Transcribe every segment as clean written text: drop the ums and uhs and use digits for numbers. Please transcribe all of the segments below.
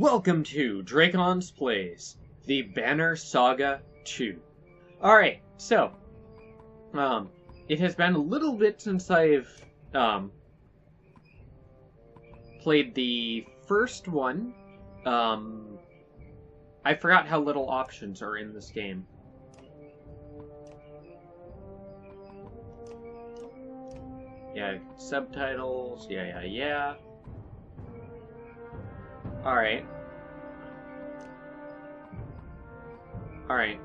Welcome to Dracon's Plays, the Banner Saga 2. Alright, so, it has been a little bit since I've, played the first one. I forgot how little options are in this game. Yeah, subtitles, yeah. Alright.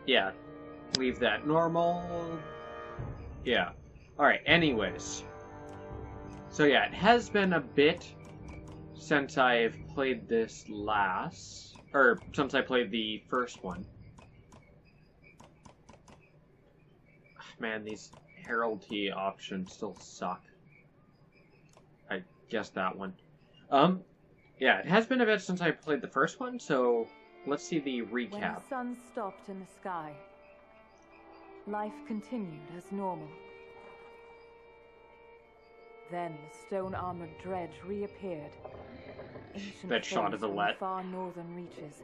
Yeah. Leave that normal. Yeah. Alright, anyways. So yeah, it has been a bit since I've played this last. Or, since I played the first one. Man, these heraldry options still suck. I guess that one. Yeah, it has been a bit since I played the first one, so let's see the recap. When the sun stopped in the sky, life continued as normal. Then the stone-armored dredge reappeared. Ancient That shot of Alette. far northern reaches.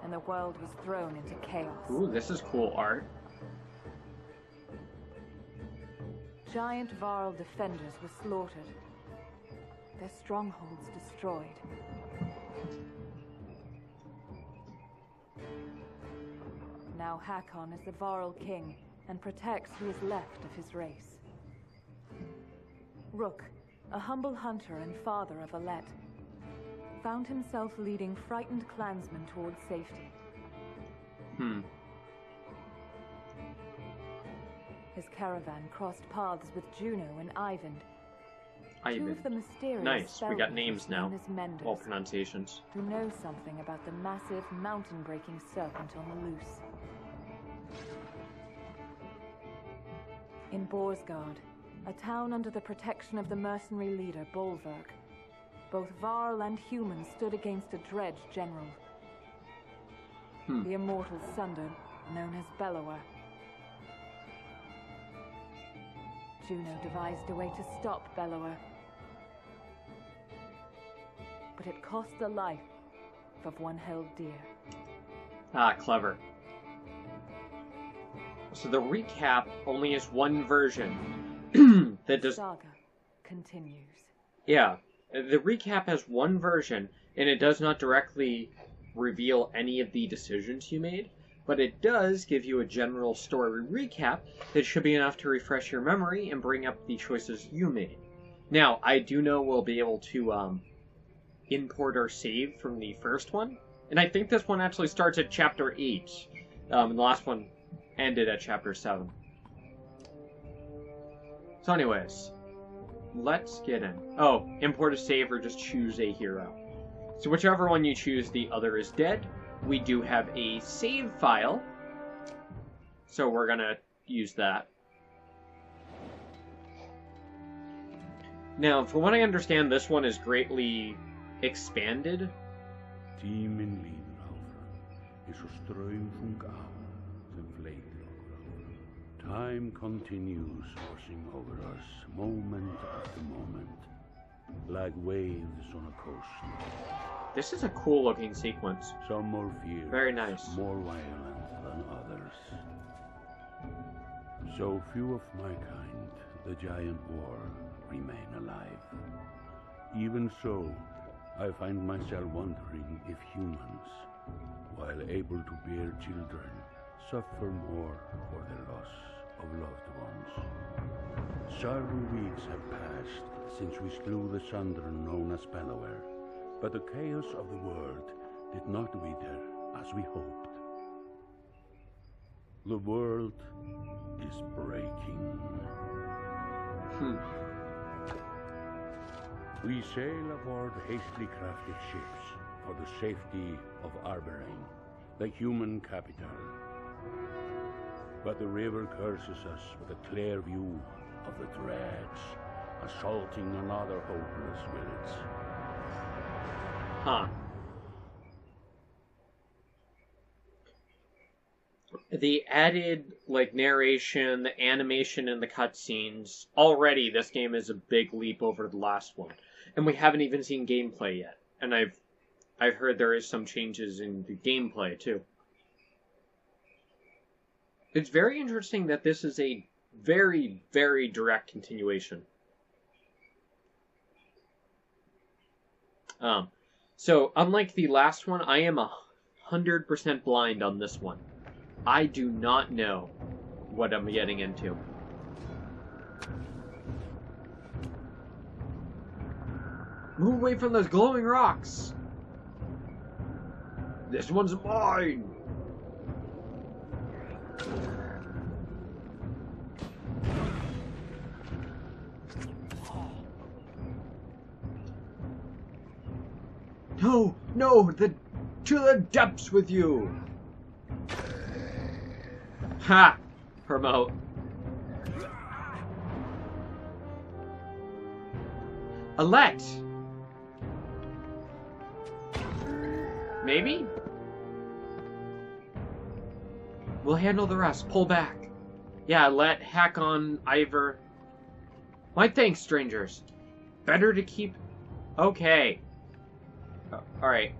And the world was thrown into chaos. Ooh, this is cool art. Giant Varl defenders were slaughtered, their strongholds destroyed. Now Hakon is the Varl king and protects who is left of his race. Rook, a humble hunter and father of Alette, found himself leading frightened clansmen towards safety. His caravan crossed paths with Juno and Eyvind. Two of the mysterious Nice, we got spellbinders names now. known as Menders, All pronunciations. who know something about the massive mountain-breaking serpent on the loose. In Borsgard, a town under the protection of the mercenary leader Bolverk, both Varl and humans stood against a dredge general. The immortal Sunder, known as Bellower. Juno devised a way to stop Bellower, but it cost the life of one held dear. Ah, clever. So the recap only has one version that does. Saga continues. Yeah, the recap has one version, and it does not directly reveal any of the decisions you made, but it does give you a general story recap that should be enough to refresh your memory and bring up the choices you made. Now, I do know we'll be able to import our save from the first one, and I think this one actually starts at chapter 8, and the last one ended at chapter 7. So anyways, let's get in. Oh, import a save or just choose a hero. So whichever one you choose, the other is dead. We do have a save file, so we're gonna use that. Now, from what I understand, this one is greatly expanded. Tíminn líður áfram, eins og straumþung á sem fleytir okkur áfram. Time continues washing over us, moment after moment, like waves on a coast. This is a cool looking sequence. Some more fierce, Very nice. more violent than others. So few of my kind, the giant war, remain alive. Even so, I find myself wondering if humans, while able to bear children, suffer more for the loss of loved ones. Several weeks have passed since we slew the Sunder known as Bellower, but the chaos of the world did not wither as we hoped. The world is breaking. We sail aboard hastily crafted ships for the safety of Arberain, the human capital. But the river curses us with a clear view of the dredge, assaulting another hopeless village. the added, like, narration, the animation, and the cutscenes, already this game is a big leap over the last one. And we haven't even seen gameplay yet. And I've heard there is some changes in the gameplay, too. It's very interesting that this is a very, very direct continuation. So, unlike the last one, I am 100% blind on this one. I do not know what I'm getting into. Move away from those glowing rocks! This one's mine! No! No! To the depths with you! Ha! Promote. Alette! Maybe? We'll handle the rest. Pull back. Yeah, Alette, Hakon, Ivor. My thanks, strangers. Better to keep... Okay. Alright.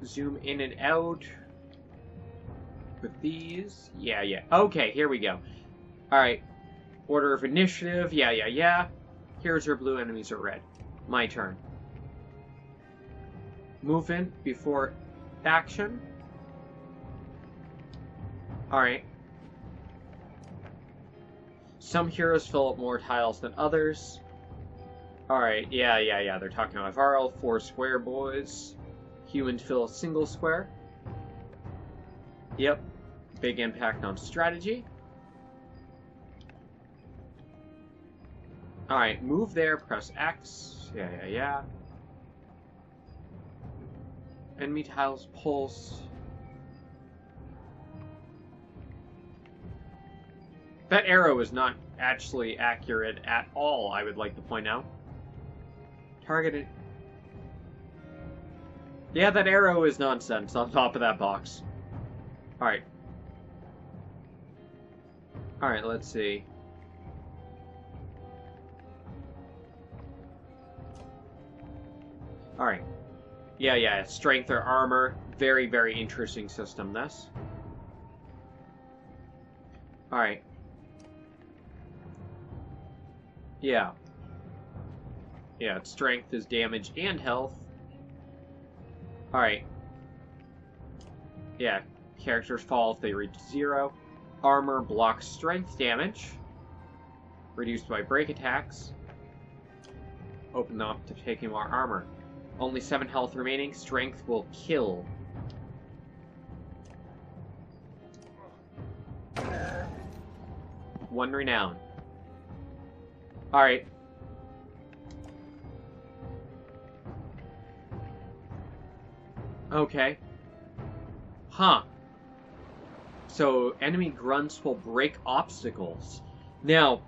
Zoom in and out. With these. Yeah. Okay, here we go. Alright. Order of initiative. Yeah. Heroes are blue, enemies are red. My turn. Movement before action. Alright. Some heroes fill up more tiles than others. Alright, yeah. They're talking about Varl, 4 square boys. Humans fill a single square. Yep. Big impact on strategy. Alright, move there, press X. Yeah. Enemy tiles pulse. That arrow is not actually accurate at all, I would like to point out. Targeted. Yeah, that arrow is nonsense on top of that box. Alright. Alright, let's see. Alright. Yeah. Strength or armor. Very, very interesting system, this. Alright. Yeah, its strength is damage and health. Alright. Yeah, characters fall if they reach 0. Armor blocks strength damage. Reduced by break attacks. Open up to taking more armor. Only 7 health remaining. Strength will kill. One renown. Alright. Okay. Huh. So, enemy grunts will break obstacles. Now,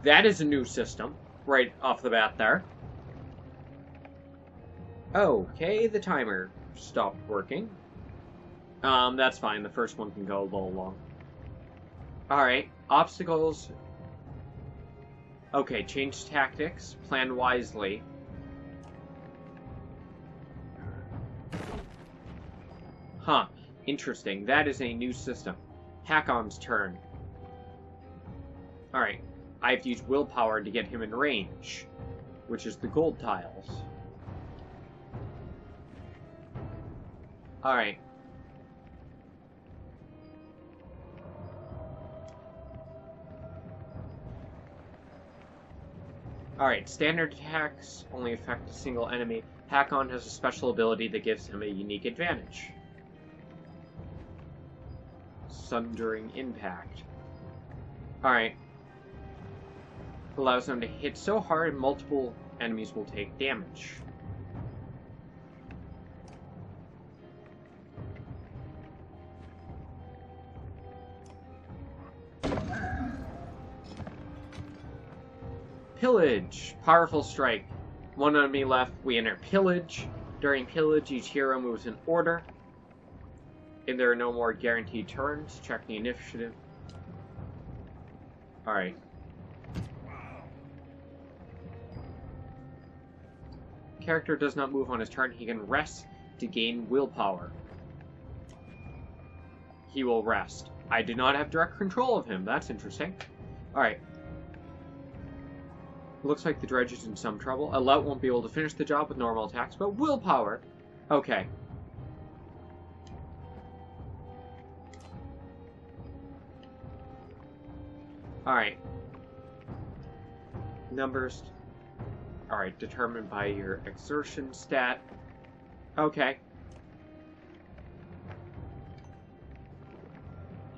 that is a new system, right off the bat there. Okay, the timer stopped working. That's fine, the first one can go a little long. Alright, obstacles... Okay, change tactics, plan wisely. Huh, interesting. That is a new system. Hakon's turn. Alright, I have to use willpower to get him in range, which is the gold tiles. Alright. Alright, standard attacks only affect a single enemy. Hakon has a special ability that gives him a unique advantage. Sundering Impact. Alright. Allows them to hit so hard multiple enemies will take damage. Pillage. Powerful strike. One enemy left. We enter Pillage. During Pillage, each hero moves in order. And there are no more guaranteed turns. Check the initiative. Alright. Character does not move on his turn. He can rest to gain willpower. He will rest. I do not have direct control of him. That's interesting. Alright. Looks like the dredge is in some trouble. Alette won't be able to finish the job with normal attacks, but willpower. Okay. Alright. Numbers. Alright, determined by your exertion stat. Okay.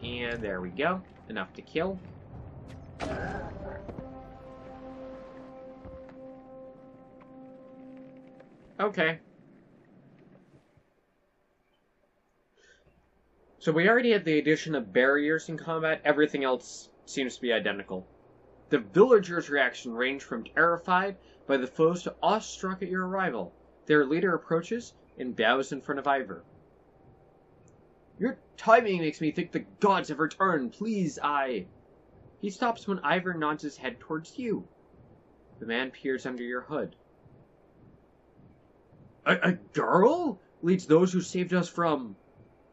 And there we go. Enough to kill. Okay. So we already had the addition of barriers in combat. Everything else seems to be identical. The villagers' reaction ranged from terrified by the foes to awestruck at your arrival. Their leader approaches and bows in front of Ivor. Your timing makes me think the gods have returned. Please, He stops when Ivor nods his head towards you. The man peers under your hood. A girl leads those who saved us from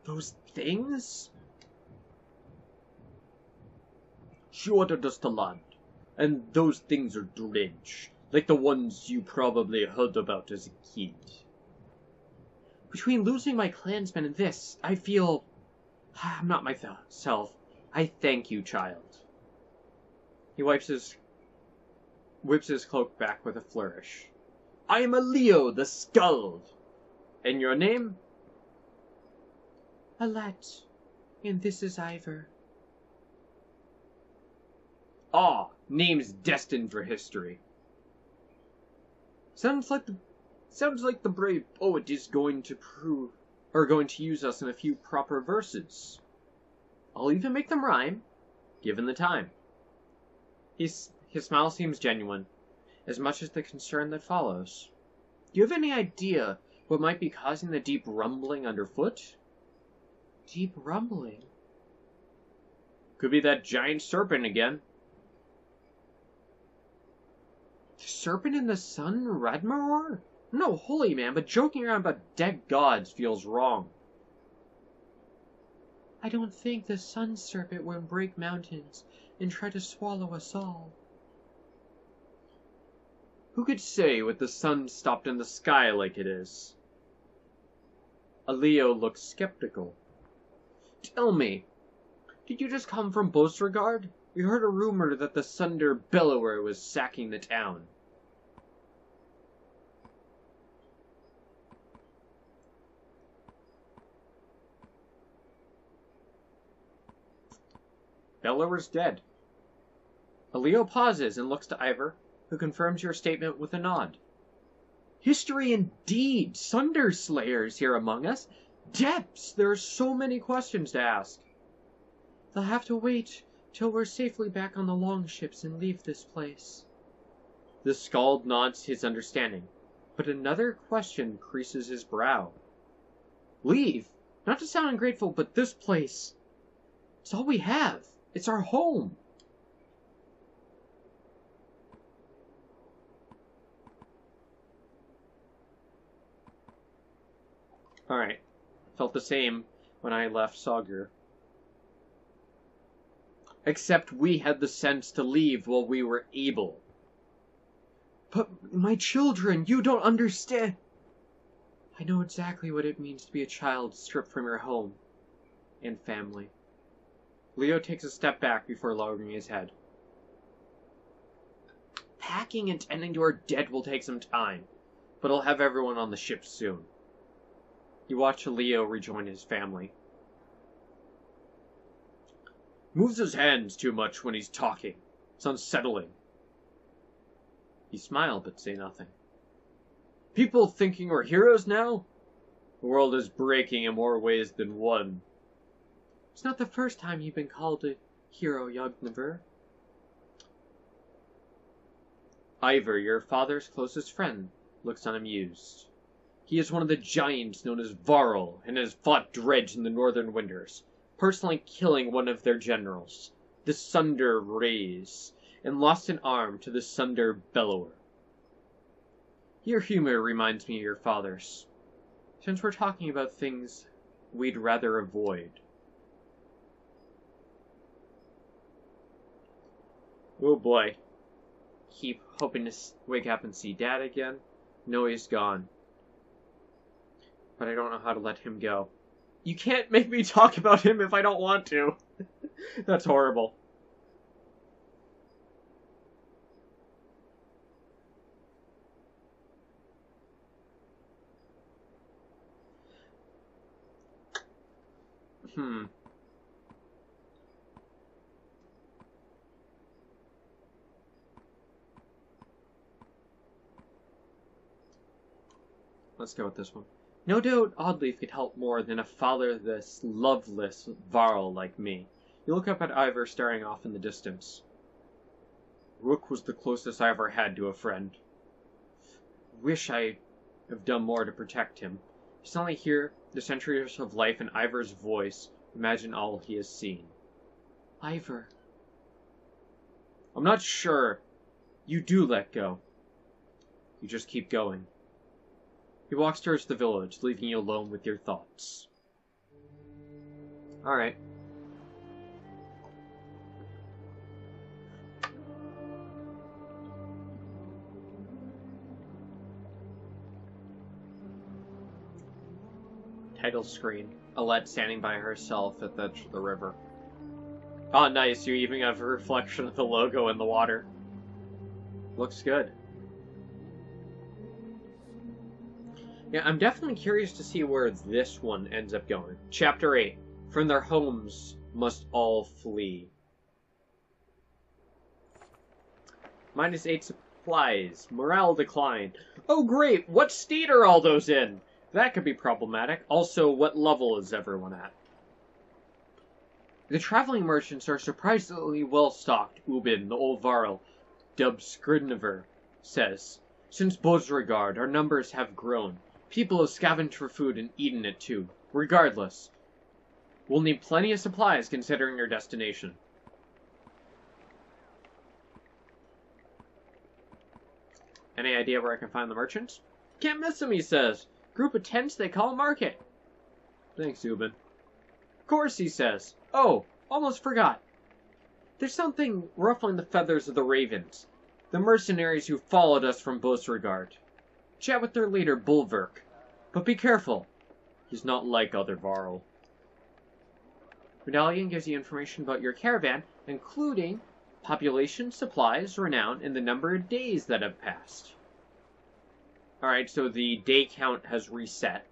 those things? She ordered us to land, and those things are dredge, like the ones you probably heard about as a kid. Between losing my clansmen and this, I feel I'm not myself. I thank you, child. He whips his cloak back with a flourish. I am a Leo the Skald. And your name? Alette, and this is Ivor. Ah, names destined for history. Sounds like the brave poet is going to use us in a few proper verses. I'll even make them rhyme, given the time. His smile seems genuine, as much as the concern that follows. Do you have any idea what might be causing the deep rumbling underfoot? Deep rumbling? Could be that giant serpent again. The serpent in the sun, Radmaror? No, holy man, but joking around about dead gods feels wrong. I don't think the sun serpent will break mountains and try to swallow us all. Who could say with the sun stopped in the sky like it is? A Leo looks skeptical. Tell me, did you just come from Beauregard? We heard a rumor that the Sunder Bellower was sacking the town. Bellower's dead. A Leo pauses and looks to Ivor, who confirms your statement with a nod. History indeed! Sunder Slayers here among us. Depths! There are so many questions to ask. They'll have to wait till we're safely back on the longships and leave this place. The Skald nods his understanding, but another question creases his brow. Leave? Not to sound ungrateful, but this place... it's all we have. It's our home. Alright. Felt the same when I left Sagar. Except we had the sense to leave while we were able. But my children, you don't understand. I know exactly what it means to be a child stripped from your home and family. Leo takes a step back before lowering his head. Packing and tending to our dead will take some time, but I'll have everyone on the ship soon. You watch Leo rejoin his family. Moves his hands too much when he's talking. It's unsettling. You smile but say nothing. People thinking we're heroes now? The world is breaking in more ways than one. It's not the first time you've been called a hero, Yugniver. Ivor, your father's closest friend, looks unamused. He is one of the giants known as Varl, and has fought Dredge in the Northern Winters, personally killing one of their generals, the Sunder Rays, and lost an arm to the Sunder Bellower. Your humor reminds me of your father's, since we're talking about things we'd rather avoid. Oh boy. Keep hoping to wake up and see Dad again. No, he's gone. But I don't know how to let him go. You can't make me talk about him if I don't want to. That's horrible. Let's go with this one. No doubt Oddleaf could help more than a fatherless, loveless Varl like me. You look up at Ivor staring off in the distance. Rook was the closest I ever had to a friend. Wish I have done more to protect him. You suddenly hear the centuries of life in Ivor's voice. Imagine all he has seen. Ivor. I'm not sure. You do let go. You just keep going. He walks towards the village, leaving you alone with your thoughts. Alright. Title screen. Alette standing by herself at the edge of the river. Oh, nice. You even have a reflection of the logo in the water. Looks good. Yeah, I'm definitely curious to see where this one ends up going. Chapter 8. From their homes must all flee. -8 supplies. Morale decline. Oh great, what state are all those in? That could be problematic. Also, what level is everyone at? The traveling merchants are surprisingly well stocked, Ubin, the old Varl, dubbed Skridniver, says. Since Bosregard, our numbers have grown. People have scavenged for food and eaten it too. Regardless, we'll need plenty of supplies considering your destination. Any idea where I can find the merchants? Can't miss them, he says. Group of tents they call a market. Thanks, Ubin. Of course, he says. Oh, almost forgot. There's something ruffling the feathers of the ravens, the mercenaries who followed us from Bosregard. Chat with their leader, Bulwark. But be careful. He's not like other Varl. Medallion gives you information about your caravan, including population, supplies, renown, and the number of days that have passed. Alright, so the day count has reset.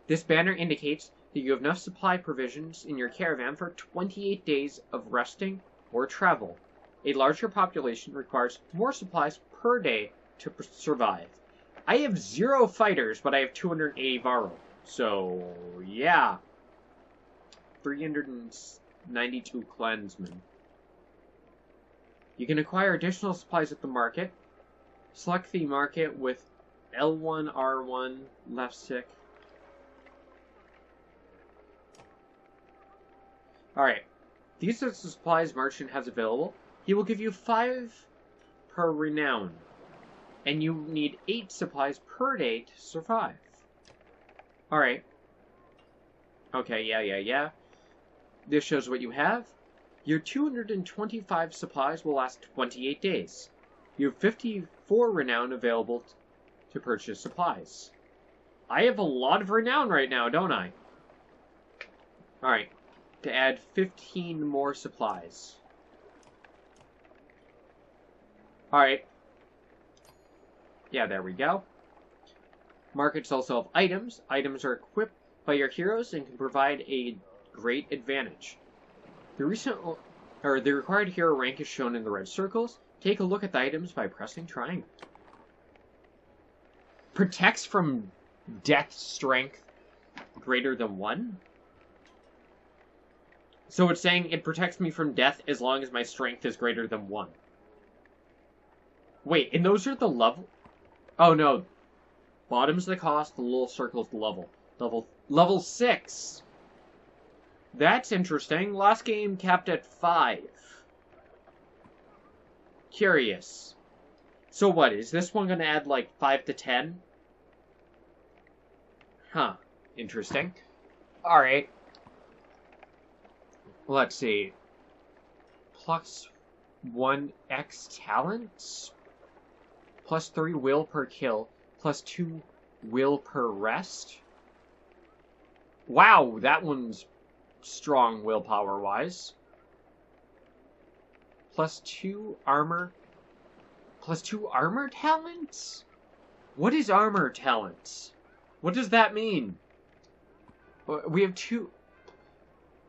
This banner indicates that you have enough supply provisions in your caravan for 28 days of resting or travel. A larger population requires more supplies per day to survive. I have 0 fighters, but I have 280 Varl. So, yeah. 392 clansmen. You can acquire additional supplies at the market. Select the market with L1, R1, left stick. Alright. These are the supplies merchant has available. He will give you 5 per renown. And you need 8 supplies per day to survive. Alright. Okay, yeah. This shows what you have. Your 225 supplies will last 28 days. You have 54 renown available to purchase supplies. I have a lot of renown right now, don't I? Alright. To add 15 more supplies. Alright. Yeah, there we go. Markets also have items. Items are equipped by your heroes and can provide a great advantage. The required hero rank is shown in the red circles. Take a look at the items by pressing triangle. Protects from death strength greater than 1? So it's saying it protects me from death as long as my strength is greater than 1. Wait, and those are the level... Oh, no. Bottom's the cost, the little circle's the level. Level 6! That's interesting. Last game capped at 5. Curious. So what, is this one gonna add like 5 to 10? Huh. Interesting. Alright. Let's see. Plus 1x talents? Plus 3 will per kill. Plus 2 will per rest? Wow, that one's strong willpower-wise. Plus 2 armor. Plus 2 armor talents? What is armor talents? What does that mean? We have 2...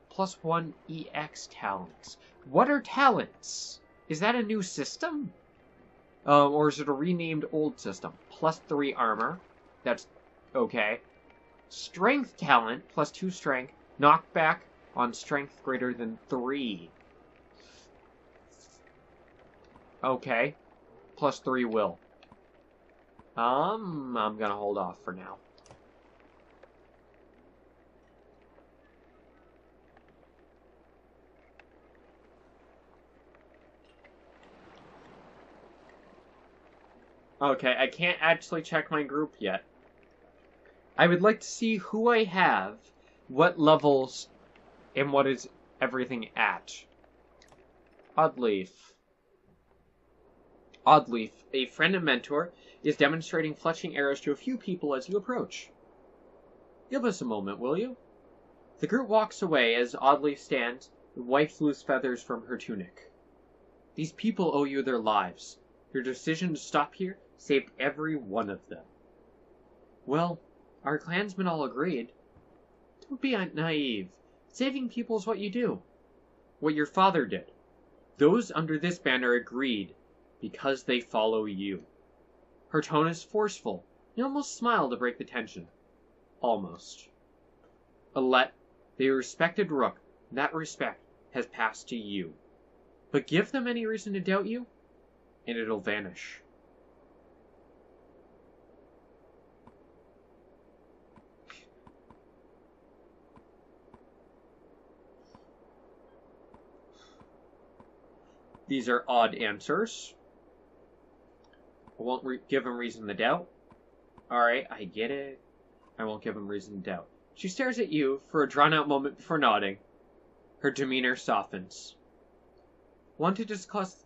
Plus 1 EX talents. What are talents? Is that a new system? Or is it a renamed old system? Plus 3 armor. That's okay. Strength talent, plus 2 strength. Knockback on strength greater than 3. Okay. Plus 3 will. I'm gonna hold off for now. Okay, I can't actually check my group yet. I would like to see who I have, what levels, and what is everything at. Oddleaf. Oddleaf, a friend and mentor, is demonstrating fletching arrows to a few people as you approach. Give us a moment, will you? The group walks away as Oddleaf stands and wipes loose feathers from her tunic. These people owe you their lives. Your decision to stop here saved every one of them. Well, our clansmen all agreed. Don't be naive. Saving people is what you do. What your father did. Those under this banner agreed because they follow you. Her tone is forceful. You almost smile to break the tension. Almost. Alette, they respected Rook. That respect has passed to you. But give them any reason to doubt you, and it'll vanish. These are odd answers. I won't give him reason to doubt. Alright, I get it. I won't give him reason to doubt. She stares at you for a drawn-out moment before nodding. Her demeanor softens. Want to discuss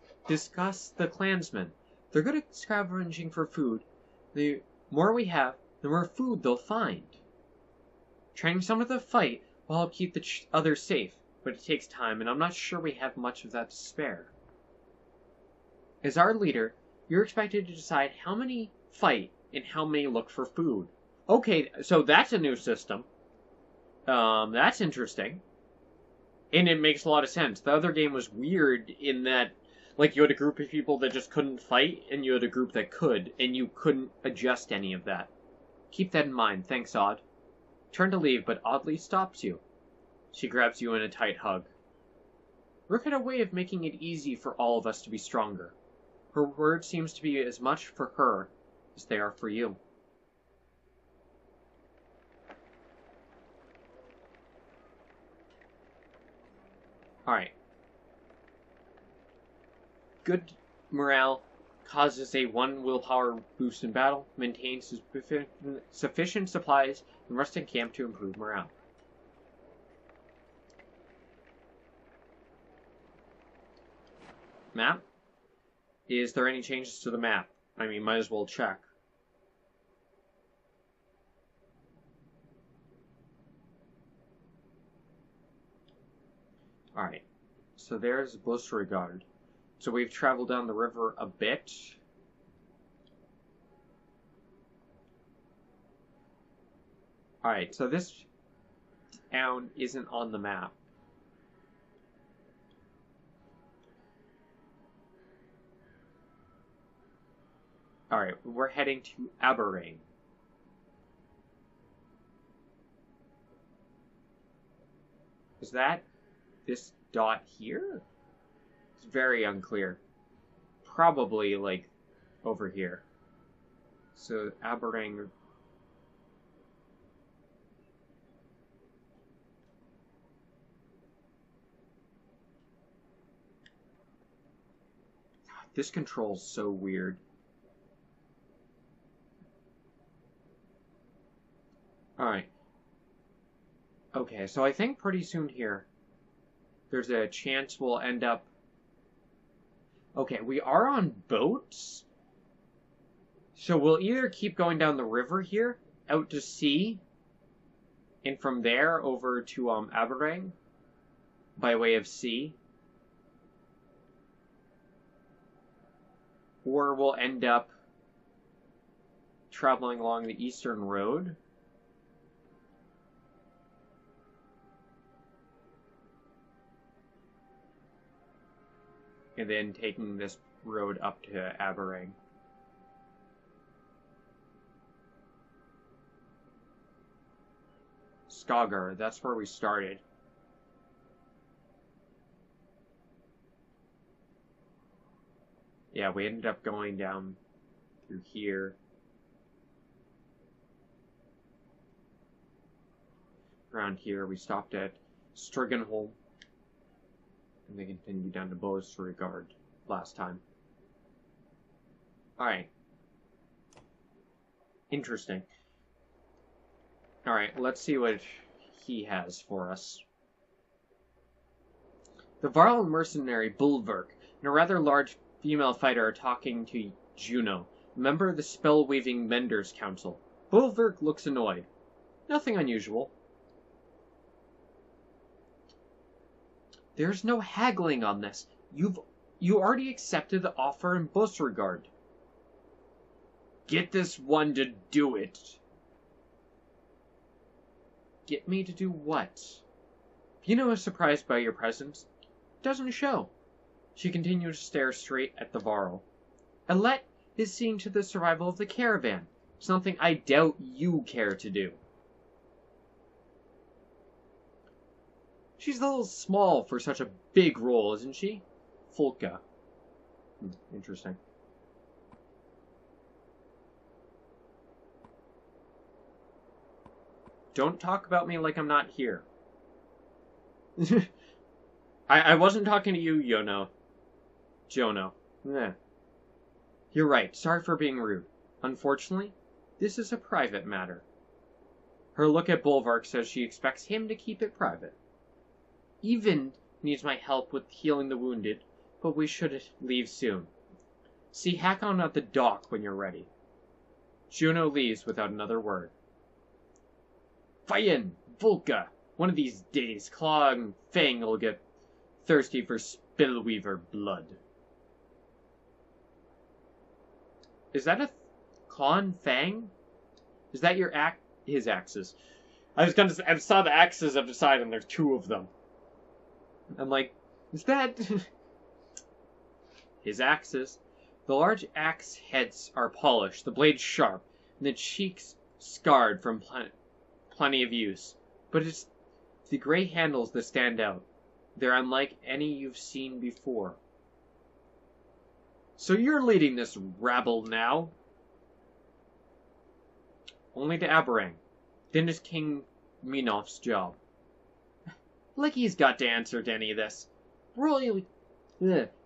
the clansmen. They're good at scavenging for food. The more we have, the more food they'll find. Training someone to fight will help keep the others safe, but it takes time, and I'm not sure we have much of that to spare. As our leader, you're expected to decide how many fight and how many look for food. Okay, so that's a new system. That's interesting. And it makes a lot of sense. The other game was weird in that, like, you had a group of people that just couldn't fight, and you had a group that could, and you couldn't adjust any of that. Keep that in mind. Thanks, Odd. Turn to leave, but Oddly stops you. She grabs you in a tight hug. Rook had a way of making it easy for all of us to be stronger. Her word seems to be as much for her as they are for you. Alright. Good morale causes a 1 willpower boost in battle, maintains sufficient supplies, and rest in camp to improve morale. Map? Is there any changes to the map? I mean, might as well check. Alright, so there's Blusregard. So we've traveled down the river a bit. Alright, so this town isn't on the map. Alright, we're heading to Aberrain. Is that this dot here? It's very unclear. Probably, like, over here. So, Aberrain This control's so weird. Alright. Okay, so I think pretty soon here, there's a chance we'll end up... Okay, we are on boats. So we'll either keep going down the river here, out to sea, and from there over to Aberang, by way of sea. Or we'll end up traveling along the eastern road. And then taking this road up to Aberang. Skagar, that's where we started. Yeah, we ended up going down through here. Around here, we stopped at Strigenholm. And they continued down to Beauregard last time. Alright. Interesting. Alright, let's see what he has for us. The Varl mercenary Bulwark and a rather large female fighter are talking to Juno, a member of the Spell-Weaving Menders Council. Bulwark looks annoyed. Nothing unusual. There's no haggling on this. You already accepted the offer in Beauregard. Get this one to do it. Get me to do what? Pino is surprised by your presence. Doesn't show. She continues to stare straight at the Varl. Alette is seeing to the survival of the caravan, something I doubt you care to do. She's a little small for such a big role, isn't she? Fulka. Interesting. Don't talk about me like I'm not here. I wasn't talking to you, Jono. Eh. You're right. Sorry for being rude. Unfortunately, this is a private matter. Her look at Bulwark says she expects him to keep it private. Even needs my help with healing the wounded, but we should leave soon. See Hakon at the dock when you're ready. Juno leaves without another word. Fayen, Volka, one of these days, Claw and Fang will get thirsty for Spellweaver blood. Is that a Claw and Fang? Is that your his axes? I saw the axes up the side and there's two of them. I'm like, is that... His axes. The large axe heads are polished, the blades sharp, and the cheeks scarred from plenty of use. But it's the gray handles that stand out. They're unlike any you've seen before. So you're leading this rabble now? Only to Aberang. Then is King Minof's job. Like he's got to answer to any of this.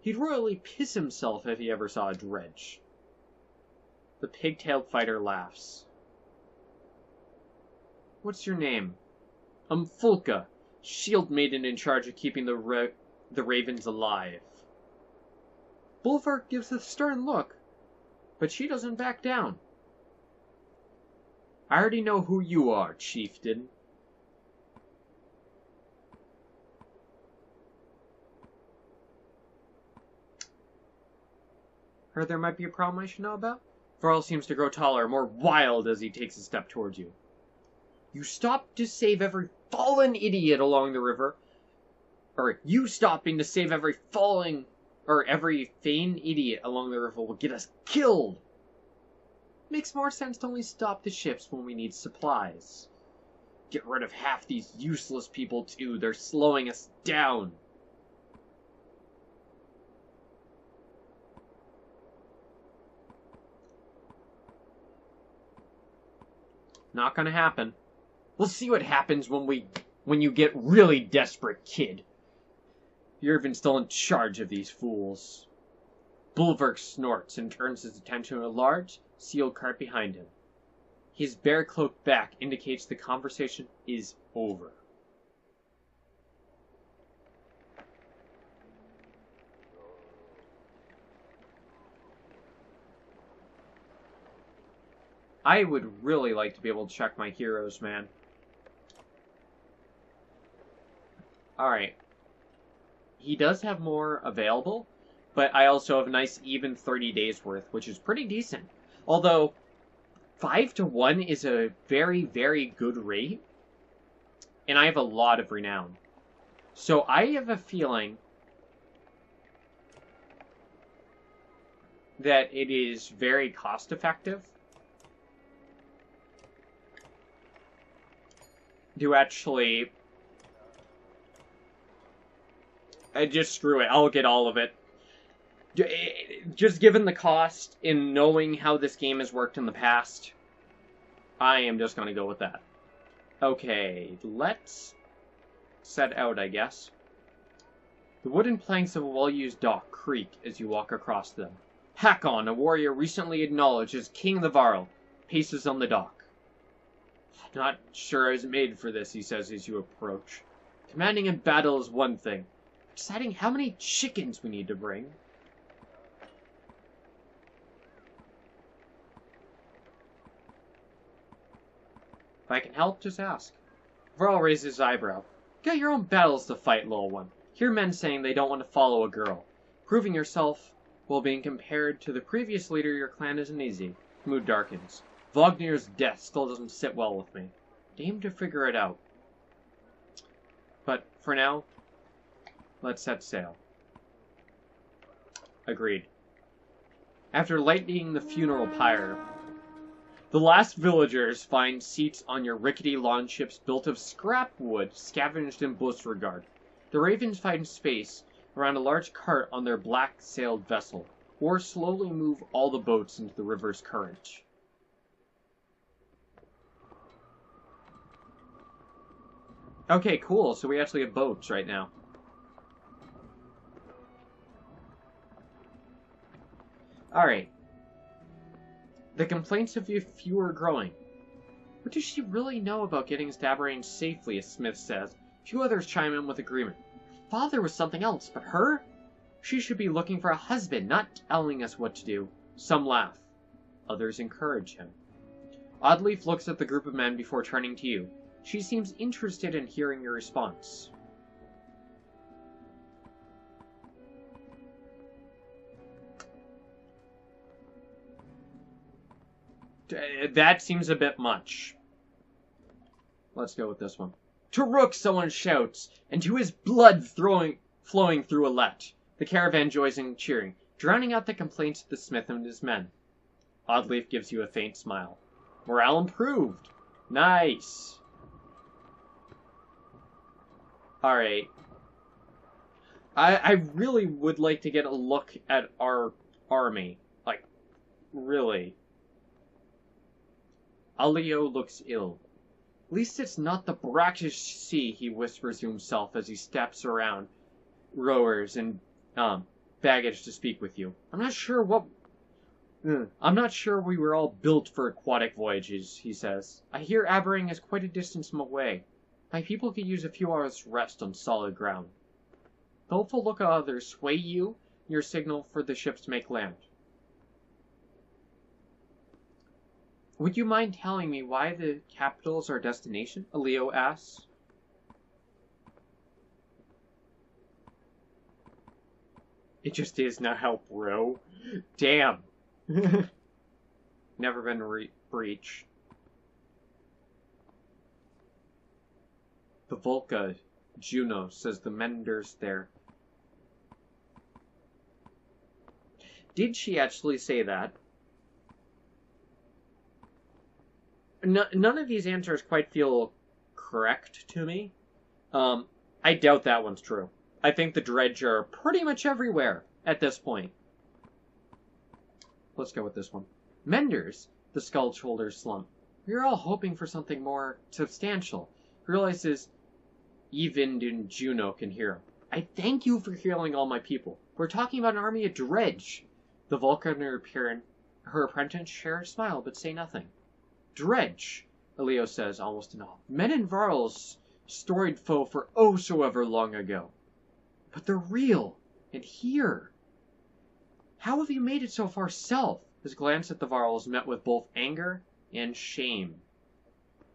He'd royally piss himself if he ever saw a dredge. The pig-tailed fighter laughs. What's your name? I'm Fulka, shield maiden in charge of keeping the ravens alive. Bulwark gives a stern look, but she doesn't back down. I already know who you are, chieftain. Heard there might be a problem I should know about? Varl seems to grow taller, more wild as he takes a step towards you. You stopped to save every fallen idiot along the river. Or you stopping to save every vain idiot along the river will get us killed. Makes more sense to only stop the ships when we need supplies. Get rid of half these useless people too. They're slowing us down. Not gonna happen. We'll see what happens when you get really desperate, kid. You're even still in charge of these fools. Bulwark snorts and turns his attention to a large, sealed cart behind him. His bear-cloaked back indicates the conversation is over. I would really like to be able to check my heroes, man. Alright. He does have more available, but I also have a nice even 30 days worth, which is pretty decent. Although, 5-1 is a very, very good rate, and I have a lot of renown. So I have a feeling that it is very cost effective to actually just screw it. I'll get all of it. Just given the cost and knowing how this game has worked in the past, I am just going to go with that. Okay, let's set out, I guess. The wooden planks of a well-used dock creak as you walk across them. Hakon, a warrior recently acknowledged as King of the Varl, paces on the dock. Not sure I was made for this, he says as you approach. Commanding in battle is one thing. Deciding how many chickens we need to bring. If I can help, just ask. Varl raises his eyebrow. You got your own battles to fight, little one. Hear men saying they don't want to follow a girl. Proving yourself while being compared to the previous leader of your clan isn't easy. Mood darkens. Vognir's death still doesn't sit well with me. Aim to figure it out. But for now, let's set sail. Agreed. After lighting the funeral pyre, the last villagers find seats on your rickety lawn ships built of scrap wood scavenged in Bussregard. The ravens find space around a large cart on their black-sailed vessel, or slowly move all the boats into the river's current. Okay, cool. So we actually have boats right now. Alright. The complaints of your few are growing. What does she really know about getting us to Aberrane safely, as Smith says? Few others chime in with agreement. Father was something else, but her? She should be looking for a husband, not telling us what to do. Some laugh. Others encourage him. Oddleaf looks at the group of men before turning to you. She seems interested in hearing your response. That seems a bit much. Let's go with this one. To Rook, someone shouts, and to his blood flowing through Alette. The caravan joins in cheering, drowning out the complaints of the smith and his men. Oddleaf gives you a faint smile. Morale improved. Nice. Alright. I really would like to get a look at our army. Like, really. Alio looks ill. At least it's not the brackish sea, he whispers to himself as he steps around rowers and baggage to speak with you. I'm not sure we were all built for aquatic voyages, he says. I hear Aberrane is quite a distance away. My people could use a few hours rest on solid ground. The hopeful look of others sway you, your signal for the ships to make land. Would you mind telling me why the capital is our destination? Alio asks. It just is now, bro. Damn. Never been breached. The Volca, Juno, says the menders there. Did she actually say that? None of these answers quite feel correct to me. I doubt that one's true. I think the dredge are pretty much everywhere at this point. Let's go with this one. Menders, the skull shoulders slump. We're all hoping for something more substantial. He realizes even Juno can hear him. I thank you for healing all my people. We're talking about an army of dredge. The Vulcan and her apprentice share a smile but say nothing. Dredge, Elio says, almost in awe. Men and Varl's storied foe for oh so ever long ago. But they're real, and here. How have you made it so far south? His glance at the Varls met with both anger and shame.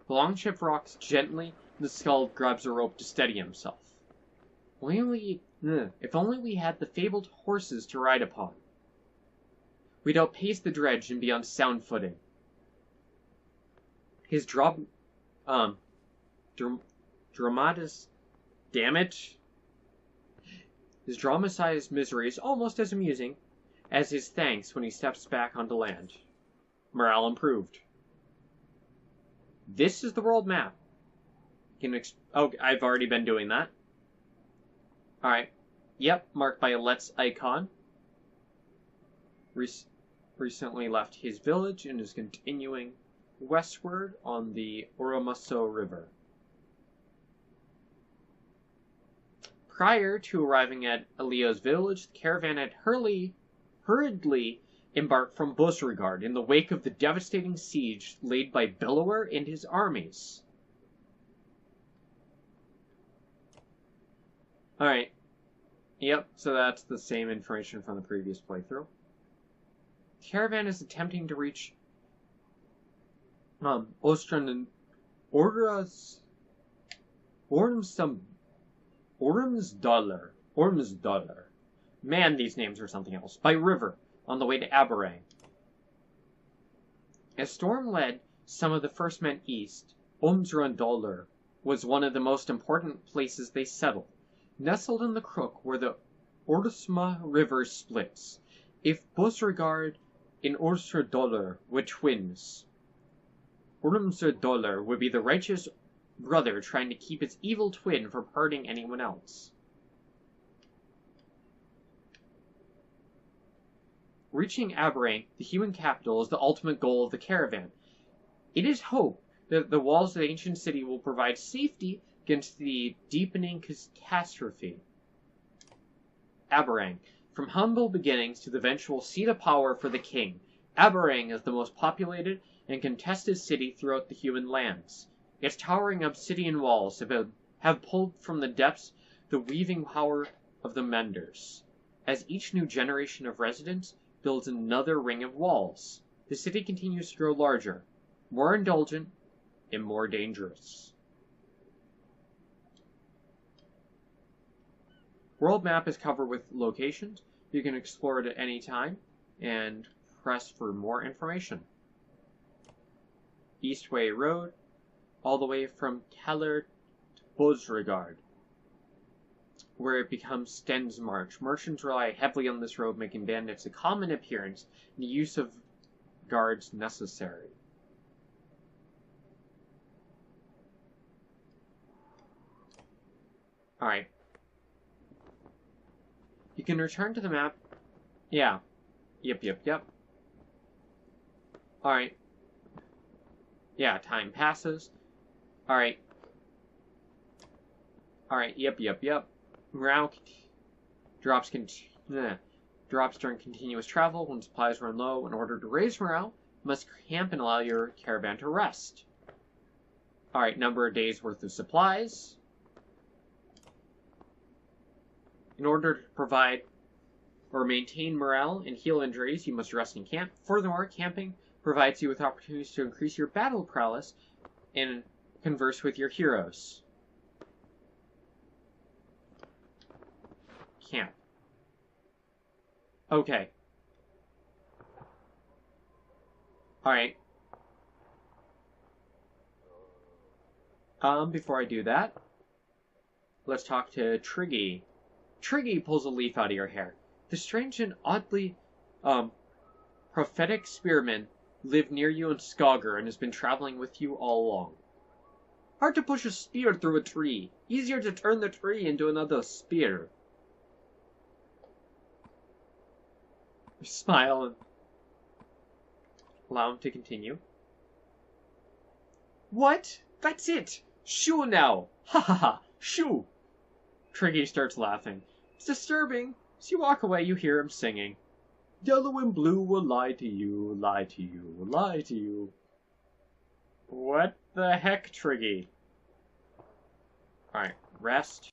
The longship rocks gently, and the Skald grabs a rope to steady himself. If only we had the fabled horses to ride upon. We'd outpace the dredge and be on sound footing. His His dramatized misery is almost as amusing as his thanks when he steps back onto land. Morale improved. This is the world map. I've already been doing that. Alright. Yep, marked by Alette's icon. Recently left his village and is continuing westward on the Oromaso River. Prior to arriving at Elio's village, the caravan had hurriedly embarked from Busregard in the wake of the devastating siege laid by Bellower and his armies. Alright. Yep, so that's the same information from the previous playthrough. The caravan is attempting to reach Ormsdalr. Man, these names are something else. By river, on the way to Aberrang. As storm led some of the first men east, Ormsdalr was one of the most important places they settled. Nestled in the crook where the Orsma River splits. If Busregard and Ormsdalr were twins, Ormsdalr would be the righteous brother trying to keep its evil twin from hurting anyone else. Reaching Aberrang, the human capital, is the ultimate goal of the caravan. It is hoped that the walls of the ancient city will provide safety against the deepening catastrophe. Aberrang. From humble beginnings to the eventual seat of power for the king, Aberrang is the most populated and contested city throughout the human lands. Its towering obsidian walls have pulled from the depths the weaving power of the menders. As each new generation of residents builds another ring of walls, the city continues to grow larger, more indulgent, and more dangerous. World map is covered with locations. You can explore it at any time and press for more information. Eastway Road, all the way from Keller to Busregard, where it becomes Stensmarch. Merchants rely heavily on this road, making bandits a common appearance and the use of guards necessary. Alright. You can return to the map. Yeah. Yep. Alright. Yeah, time passes. Alright. Yep. Morale drops during continuous travel. When supplies run low, in order to raise morale, you must camp and allow your caravan to rest. Alright, number of days worth of supplies. In order to provide or maintain morale and heal injuries, you must rest in camp. Furthermore, camping provides you with opportunities to increase your battle prowess and converse with your heroes. Camp. Okay. Alright. Before I do that, let's talk to Triggy. Triggy pulls a leaf out of your hair. The strange and oddly, prophetic spearman lived near you in Skogr and has been traveling with you all along. Hard to push a spear through a tree. Easier to turn the tree into another spear. You smile and allow him to continue. What? That's it! Shoo now! Ha ha ha! Shoo! Triggy starts laughing. It's disturbing. As you walk away, you hear him singing. Yellow and blue will lie to you, lie to you, lie to you. What the heck, Triggy? Alright, rest.